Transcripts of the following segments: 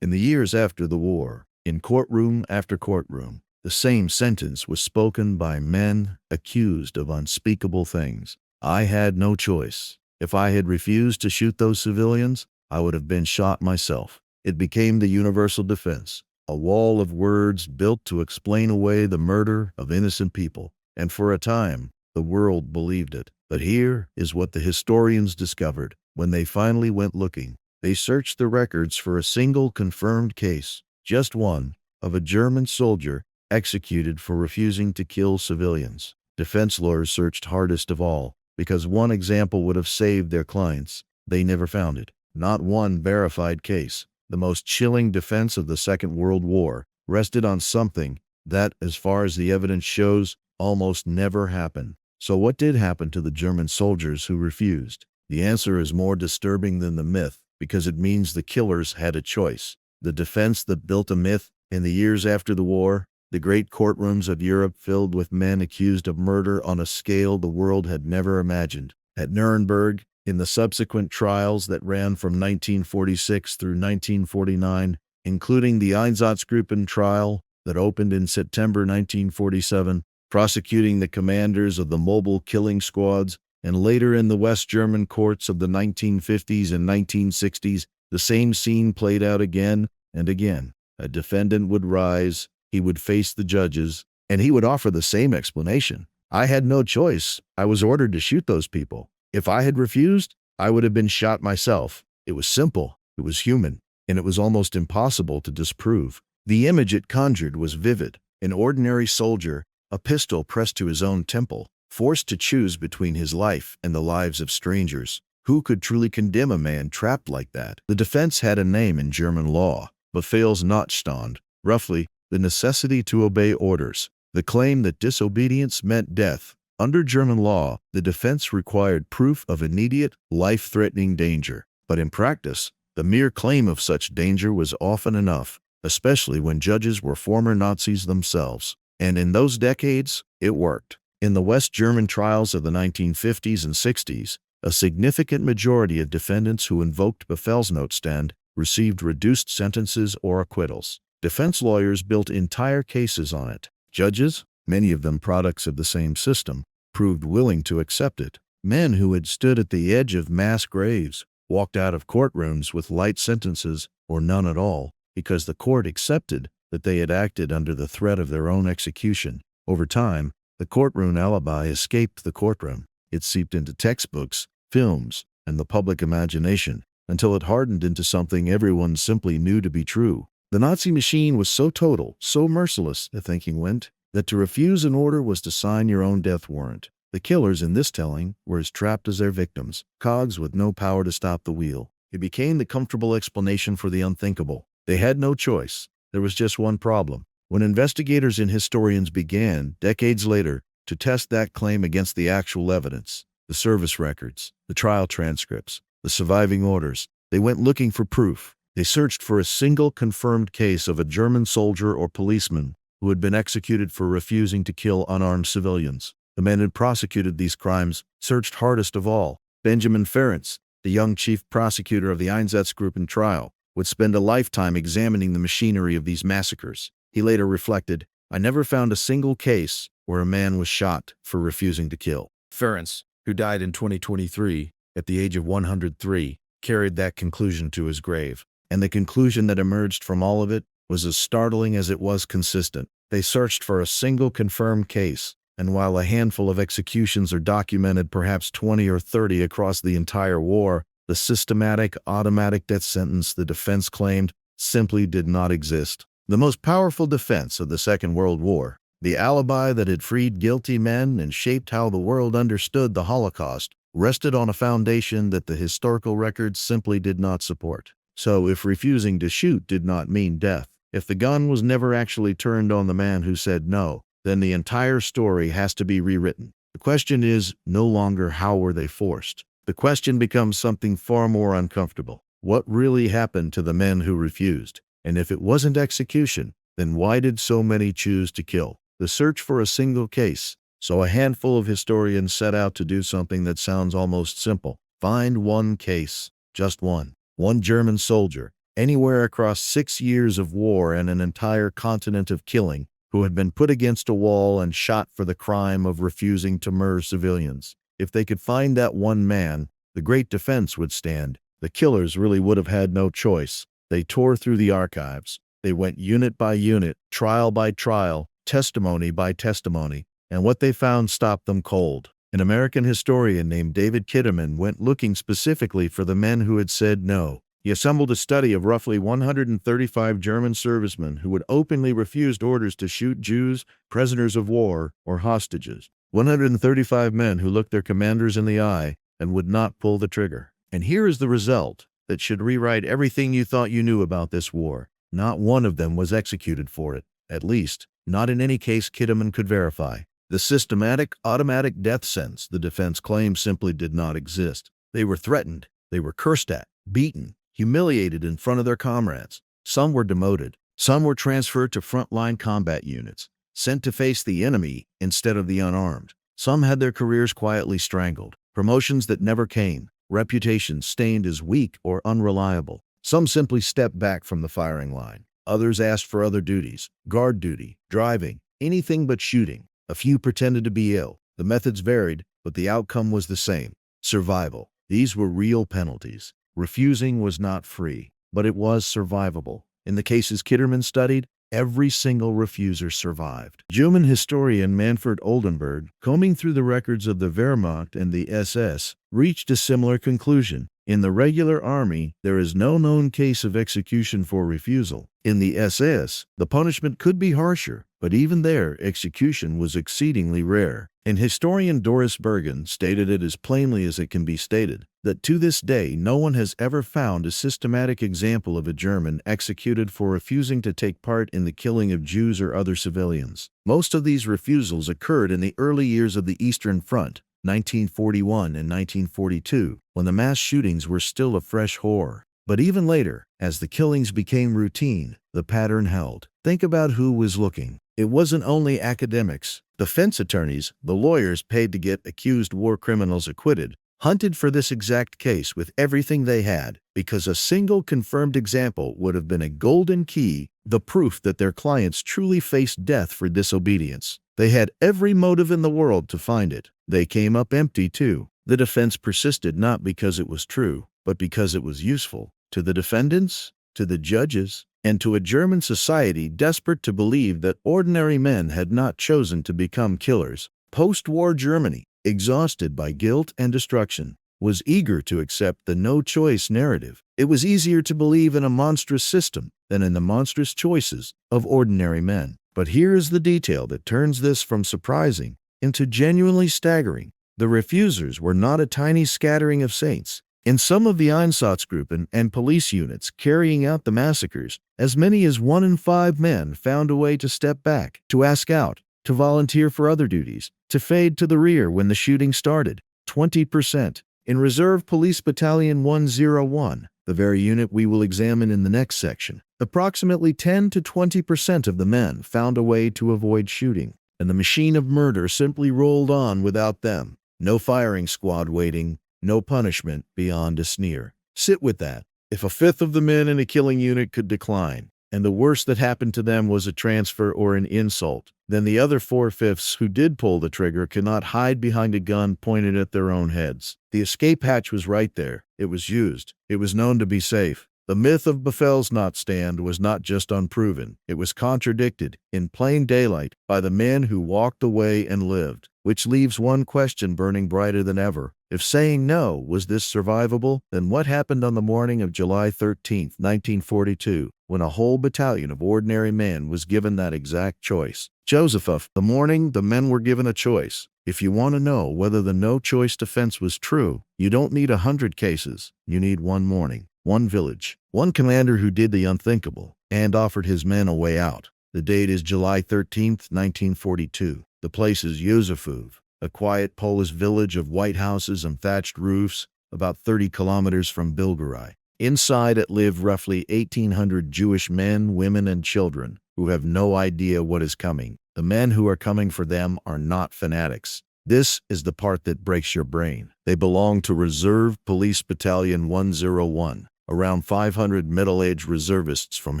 In the years after the war, in courtroom after courtroom, the same sentence was spoken by men accused of unspeakable things. I had no choice. If I had refused to shoot those civilians, I would have been shot myself. It became the universal defense, a wall of words built to explain away the murder of innocent people. And for a time, the world believed it. But here is what the historians discovered when they finally went looking. They searched the records for a single confirmed case, just one, of a German soldier executed for refusing to kill civilians. Defense lawyers searched hardest of all, because one example would have saved their clients. They never found it. Not one verified case. The most chilling defense of the Second World War rested on something that, as far as the evidence shows, almost never happened. So what did happen to the German soldiers who refused? The answer is more disturbing than the myth, because it means the killers had a choice. The defense that built a myth in the years after the war, the great courtrooms of Europe filled with men accused of murder on a scale the world had never imagined. At Nuremberg, in the subsequent trials that ran from 1946 through 1949, including the Einsatzgruppen trial that opened in September 1947, prosecuting the commanders of the mobile killing squads, and later in the West German courts of the 1950s and 1960s, the same scene played out again and again. A defendant would rise, he would face the judges, and he would offer the same explanation. I had no choice. I was ordered to shoot those people. If I had refused, I would have been shot myself. It was simple, it was human, and it was almost impossible to disprove. The image it conjured was vivid. An ordinary soldier, a pistol pressed to his own temple, forced to choose between his life and the lives of strangers. Who could truly condemn a man trapped like that? The defense had a name in German law, Befehlsnotstand, roughly, the necessity to obey orders. The claim that disobedience meant death. Under German law, the defense required proof of immediate, life-threatening danger. But in practice, the mere claim of such danger was often enough, especially when judges were former Nazis themselves. And in those decades, it worked. In the West German trials of the 1950s and 60s, a significant majority of defendants who invoked Befehlsnotstand received reduced sentences or acquittals. Defense lawyers built entire cases on it. Judges, many of them products of the same system, proved willing to accept it. Men who had stood at the edge of mass graves walked out of courtrooms with light sentences or none at all, because the court accepted that they had acted under the threat of their own execution. Over time, the courtroom alibi escaped the courtroom. It seeped into textbooks, films, and the public imagination, until it hardened into something everyone simply knew to be true. The Nazi machine was so total, so merciless, the thinking went, that to refuse an order was to sign your own death warrant. The killers in this telling were as trapped as their victims, cogs with no power to stop the wheel. It became the comfortable explanation for the unthinkable. They had no choice. There was just one problem. When investigators and historians began, decades later, to test that claim against the actual evidence, the service records, the trial transcripts, the surviving orders, they went looking for proof. They searched for a single confirmed case of a German soldier or policeman who had been executed for refusing to kill unarmed civilians. The men who prosecuted these crimes searched hardest of all. Benjamin Ferencz, the young chief prosecutor of the Einsatzgruppen trial, would spend a lifetime examining the machinery of these massacres. He later reflected, "I never found a single case where a man was shot for refusing to kill." Ferencz, who died in 2023 at the age of 103, carried that conclusion to his grave. And the conclusion that emerged from all of it was as startling as it was consistent. They searched for a single confirmed case, and while a handful of executions are documented, perhaps 20 or 30 across the entire war, the systematic, automatic death sentence the defense claimed simply did not exist. The most powerful defense of the Second World War, the alibi that had freed guilty men and shaped how the world understood the Holocaust, rested on a foundation that the historical records simply did not support. So if refusing to shoot did not mean death, if the gun was never actually turned on the man who said no, then the entire story has to be rewritten. The question is no longer how were they forced. The question becomes something far more uncomfortable. What really happened to the men who refused? And if it wasn't execution, then why did so many choose to kill? The search for a single case. So a handful of historians set out to do something that sounds almost simple. Find one case, just one. One German soldier, anywhere across 6 years of war and an entire continent of killing, who had been put against a wall and shot for the crime of refusing to murder civilians. If they could find that one man, the great defense would stand. The killers really would have had no choice. They tore through the archives. They went unit by unit, trial by trial, testimony by testimony, and what they found stopped them cold. An American historian named David Kitterman went looking specifically for the men who had said no. He assembled a study of roughly 135 German servicemen who had openly refused orders to shoot Jews, prisoners of war, or hostages. 135 men who looked their commanders in the eye and would not pull the trigger. And here is the result that should rewrite everything you thought you knew about this war. Not one of them was executed for it, at least, not in any case Kitterman could verify. The systematic, automatic death sentence the defense claimed simply did not exist. They were threatened, they were cursed at, beaten, humiliated in front of their comrades. Some were demoted, some were transferred to frontline combat units, sent to face the enemy instead of the unarmed. Some had their careers quietly strangled, promotions that never came, reputations stained as weak or unreliable. Some simply stepped back from the firing line. Others asked for other duties, guard duty, driving, anything but shooting. A few pretended to be ill. The methods varied, but the outcome was the same: survival. These were real penalties. Refusing was not free, but it was survivable. In the cases Kitterman studied, every single refuser survived. German historian Manfred Oldenburg, combing through the records of the Wehrmacht and the SS, reached a similar conclusion. In the regular army, there is no known case of execution for refusal. In the SS, the punishment could be harsher, but even there, execution was exceedingly rare. And historian Doris Bergen stated it as plainly as it can be stated, that to this day no one has ever found a systematic example of a German executed for refusing to take part in the killing of Jews or other civilians. Most of these refusals occurred in the early years of the Eastern Front, 1941 and 1942, when the mass shootings were still a fresh horror. But even later, as the killings became routine, the pattern held. Think about who was looking. It wasn't only academics. Defense attorneys, the lawyers paid to get accused war criminals acquitted, hunted for this exact case with everything they had, because a single confirmed example would have been a golden key, the proof that their clients truly faced death for disobedience. They had every motive in the world to find it. They came up empty too. The defense persisted not because it was true, but because it was useful. To the defendants, to the judges, and to a German society desperate to believe that ordinary men had not chosen to become killers. Post-war Germany, exhausted by guilt and destruction, was eager to accept the no-choice narrative. It was easier to believe in a monstrous system than in the monstrous choices of ordinary men. But here is the detail that turns this from surprising into genuinely staggering. The refusers were not a tiny scattering of saints. In some of the Einsatzgruppen and police units carrying out the massacres, as many as 1 in 5 men found a way to step back, to ask out, to volunteer for other duties, to fade to the rear when the shooting started. 20%. In Reserve Police Battalion 101, the very unit we will examine in the next section, approximately 10 to 20% of the men found a way to avoid shooting, and the machine of murder simply rolled on without them. No firing squad waiting, no punishment beyond a sneer. Sit with that. If a fifth of the men in a killing unit could decline, and the worst that happened to them was a transfer or an insult, then the other 4/5 who did pull the trigger could not hide behind a gun pointed at their own heads. The escape hatch was right there. It was used. It was known to be safe. The myth of Befehlsnotstand was not just unproven. It was contradicted, in plain daylight, by the men who walked away and lived. Which leaves one question burning brighter than ever. If saying no was this survivable, then what happened on the morning of July 13, 1942, when a whole battalion of ordinary men was given that exact choice? Joseph, the morning the men were given a choice. If you want to know whether the no-choice defense was true, you don't need 100 cases. You need one morning, one village, one commander who did the unthinkable and offered his men a way out. The date is July 13, 1942. The place is Józefów, a quiet Polish village of white houses and thatched roofs, about 30 kilometers from Bilgoraj. Inside it live roughly 1,800 Jewish men, women, and children who have no idea what is coming. The men who are coming for them are not fanatics. This is the part that breaks your brain. They belong to Reserve Police Battalion 101. around 500 middle-aged reservists from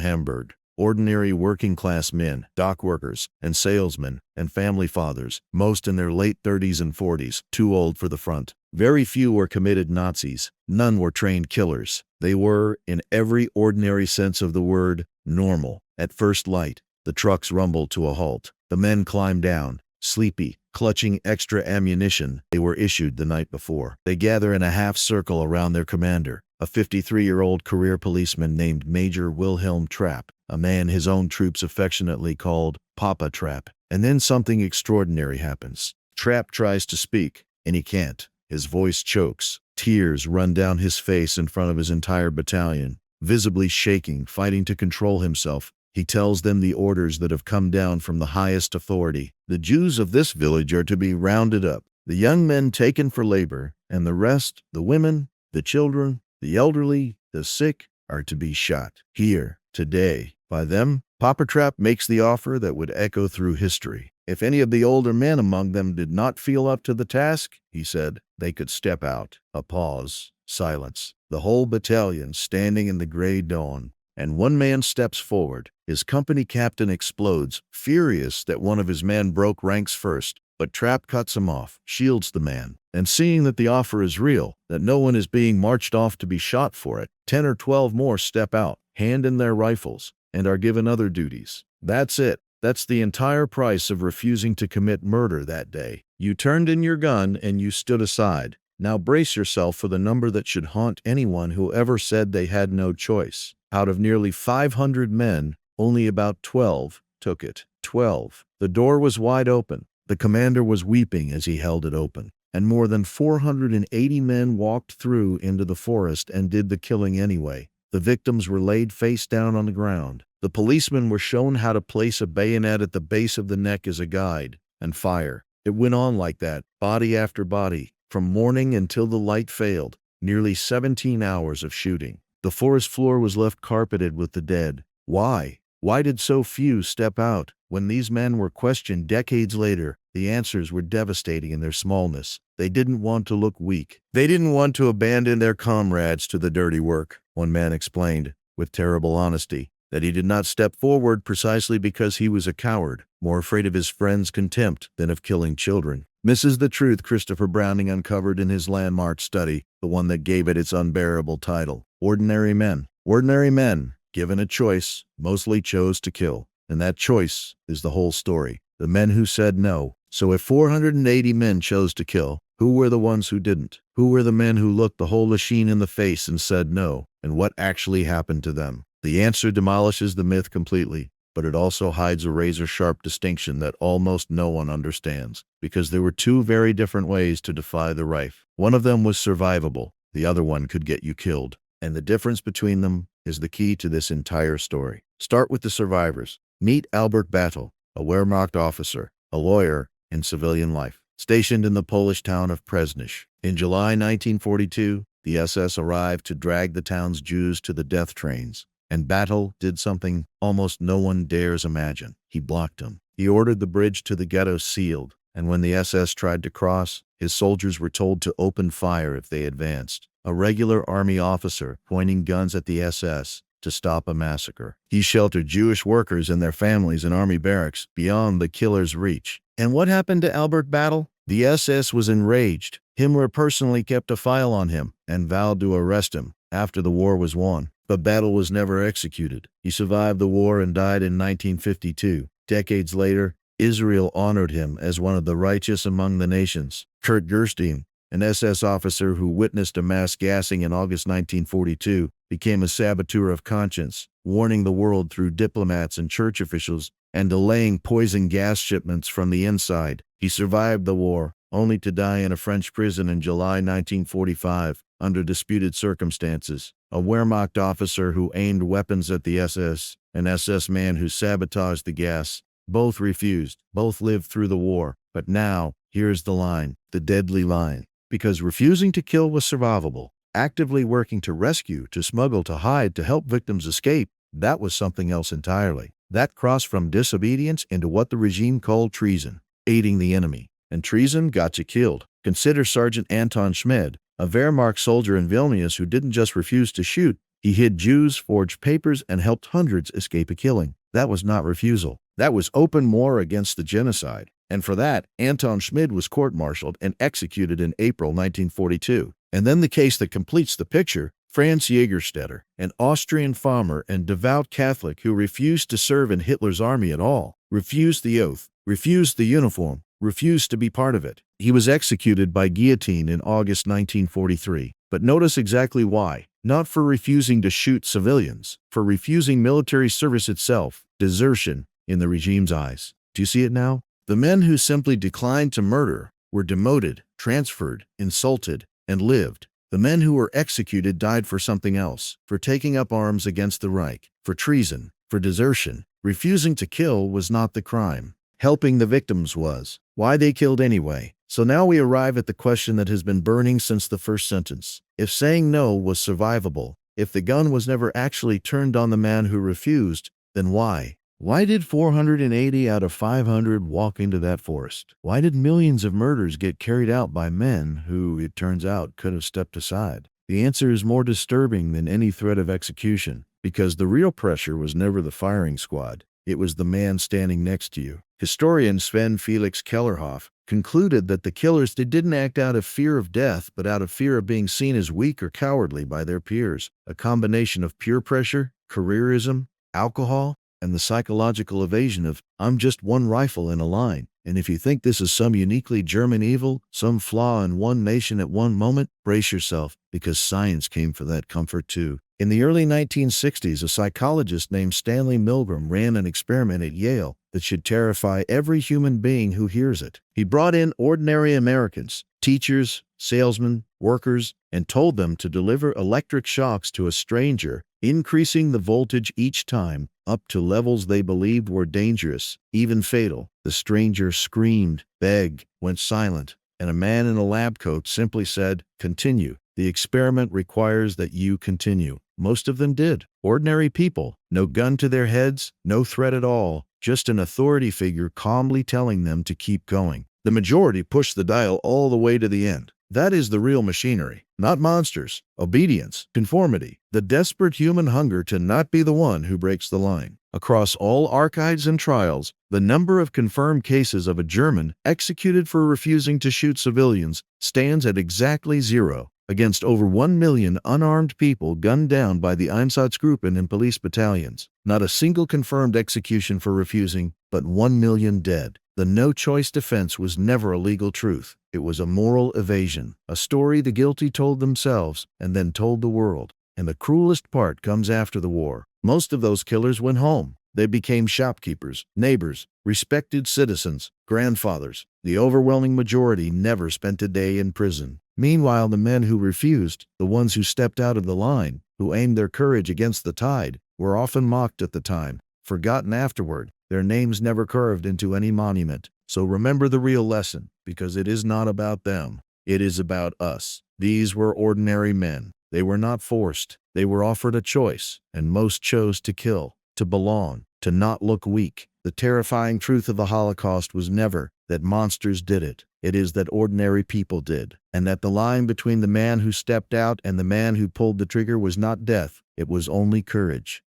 Hamburg. Ordinary working-class men, dock workers, and salesmen, and family fathers, most in their late 30s and 40s, too old for the front. Very few were committed Nazis. None were trained killers. They were, in every ordinary sense of the word, normal. At first light, the trucks rumbled to a halt. The men climbed down, sleepy, clutching extra ammunition they were issued the night before. They gather in a half-circle around their commander, a 53-year-old career policeman named Major Wilhelm Trapp, a man his own troops affectionately called Papa Trapp. And then something extraordinary happens. Trapp tries to speak, and he can't. His voice chokes. Tears run down his face in front of his entire battalion. Visibly shaking, fighting to control himself, he tells them the orders that have come down from the highest authority. The Jews of this village are to be rounded up, the young men taken for labor, and the rest, the women, the children, the elderly, the sick, are to be shot. Here, today, by them. Papa Trapp makes the offer that would echo through history. If any of the older men among them did not feel up to the task, he said, they could step out. A pause. Silence. The whole battalion standing in the gray dawn. And one man steps forward. His company captain explodes, furious that one of his men broke ranks first. But Trapp cuts him off, shields the man. And seeing that the offer is real, that no one is being marched off to be shot for it, 10 or 12 more step out, hand in their rifles, and are given other duties. That's it. That's the entire price of refusing to commit murder that day. You turned in your gun and you stood aside. Now brace yourself for the number that should haunt anyone who ever said they had no choice. Out of nearly 500 men, only about 12 took it. 12. The door was wide open. The commander was weeping as he held it open. And more than 480 men walked through into the forest and did the killing anyway. The victims were laid face down on the ground. The policemen were shown how to place a bayonet at the base of the neck as a guide, and fire. It went on like that, body after body, from morning until the light failed. Nearly 17 hours of shooting. The forest floor was left carpeted with the dead. Why? Why did so few step out? When these men were questioned decades later, the answers were devastating in their smallness. They didn't want to look weak. They didn't want to abandon their comrades to the dirty work. One man explained, with terrible honesty, that he did not step forward precisely because he was a coward, more afraid of his friends' contempt than of killing children. This is the truth Christopher Browning uncovered in his landmark study, the one that gave it its unbearable title. Ordinary men. Ordinary men, given a choice, mostly chose to kill. And that choice is the whole story. The men who said no. So if 480 men chose to kill, who were the ones who didn't? Who were the men who looked the whole machine in the face and said no? And what actually happened to them? The answer demolishes the myth completely, but it also hides a razor-sharp distinction that almost no one understands, because there were two very different ways to defy the Reich. One of them was survivable, the other one could get you killed. And the difference between them is the key to this entire story. Start with the survivors. Meet Albert Battle, a Wehrmacht officer, a lawyer in civilian life, stationed in the Polish town of Przemyśl. In July 1942, the SS arrived to drag the town's Jews to the death trains, and Battle did something almost no one dares imagine. He blocked them. He ordered the bridge to the ghetto sealed, and when the SS tried to cross, his soldiers were told to open fire if they advanced. A regular army officer pointing guns at the SS to stop a massacre. He sheltered Jewish workers and their families in army barracks beyond the killer's reach. And what happened to Albert Battle? The SS was enraged. Himmler personally kept a file on him and vowed to arrest him after the war was won. But Battle was never executed. He survived the war and died in 1952. Decades later, Israel honored him as one of the righteous among the nations. Kurt Gerstein, an SS officer who witnessed a mass gassing in August 1942, became a saboteur of conscience, warning the world through diplomats and church officials and delaying poison gas shipments from the inside. He survived the war, only to die in a French prison in July 1945, under disputed circumstances. A Wehrmacht officer who aimed weapons at the SS, an SS man who sabotaged the gas. Both refused. Both lived through the war. But now, here's the line, the deadly line. Because refusing to kill was survivable, actively working to rescue, to smuggle, to hide, to help victims escape, that was something else entirely. That crossed from disobedience into what the regime called treason, aiding the enemy. And treason got you killed. Consider Sergeant Anton Schmid, a Wehrmacht soldier in Vilnius who didn't just refuse to shoot, He hid Jews, forged papers, and helped hundreds escape a killing. That was not refusal. That was open war against the genocide. And for that, Anton Schmid was court-martialed and executed in April 1942. And then the case that completes the picture, Franz Jägerstätter, an Austrian farmer and devout Catholic who refused to serve in Hitler's army at all, refused the oath, refused the uniform, refused to be part of it. He was executed by guillotine in August 1943. But notice exactly why. Not for refusing to shoot civilians, for refusing military service itself, desertion in the regime's eyes. Do you see it now? The men who simply declined to murder were demoted, transferred, insulted, and lived. The men who were executed died for something else, for taking up arms against the Reich, for treason, for desertion. Refusing to kill was not the crime. Helping the victims was. Why they killed anyway. So now we arrive at the question that has been burning since the first sentence. If saying no was survivable, if the gun was never actually turned on the man who refused, then why? Why did 480 out of 500 walk into that forest? Why did millions of murders get carried out by men who, it turns out, could have stepped aside? The answer is more disturbing than any threat of execution, because the real pressure was never the firing squad. It was the man standing next to you. Historian Sven Felix Kellerhoff concluded that the killers didn't act out of fear of death, but out of fear of being seen as weak or cowardly by their peers. A combination of peer pressure, careerism, alcohol, and the psychological evasion of, I'm just one rifle in a line. And if you think this is some uniquely German evil, some flaw in one nation at one moment, brace yourself, because science came for that comfort too. In the early 1960s, a psychologist named Stanley Milgram ran an experiment at Yale that should terrify every human being who hears it. He brought in ordinary Americans, teachers, salesmen, workers, and told them to deliver electric shocks to a stranger, increasing the voltage each time up to levels they believed were dangerous, even fatal. The stranger screamed, begged, went silent, and a man in a lab coat simply said, "Continue. The experiment requires that you continue." Most of them did. Ordinary people, no gun to their heads, no threat at all, just an authority figure calmly telling them to keep going. The majority pushed the dial all the way to the end. That is the real machinery, not monsters. Obedience, conformity, the desperate human hunger to not be the one who breaks the line. Across all archives and trials, the number of confirmed cases of a German executed for refusing to shoot civilians stands at exactly 0, against over 1 million unarmed people gunned down by the Einsatzgruppen and police battalions. Not a single confirmed execution for refusing, but 1 million dead. The no-choice defense was never a legal truth. It was a moral evasion, a story the guilty told themselves and then told the world. And the cruelest part comes after the war. Most of those killers went home. They became shopkeepers, neighbors, respected citizens, grandfathers. The overwhelming majority never spent a day in prison. Meanwhile, the men who refused, the ones who stepped out of the line, who aimed their courage against the tide, were often mocked at the time, forgotten afterward, their names never carved into any monument. So remember the real lesson, because it is not about them. It is about us. These were ordinary men. They were not forced. They were offered a choice, and most chose to kill, to belong, to not look weak. The terrifying truth of the Holocaust was never that monsters did it. It is that ordinary people did, and that the line between the man who stepped out and the man who pulled the trigger was not death. It was only courage.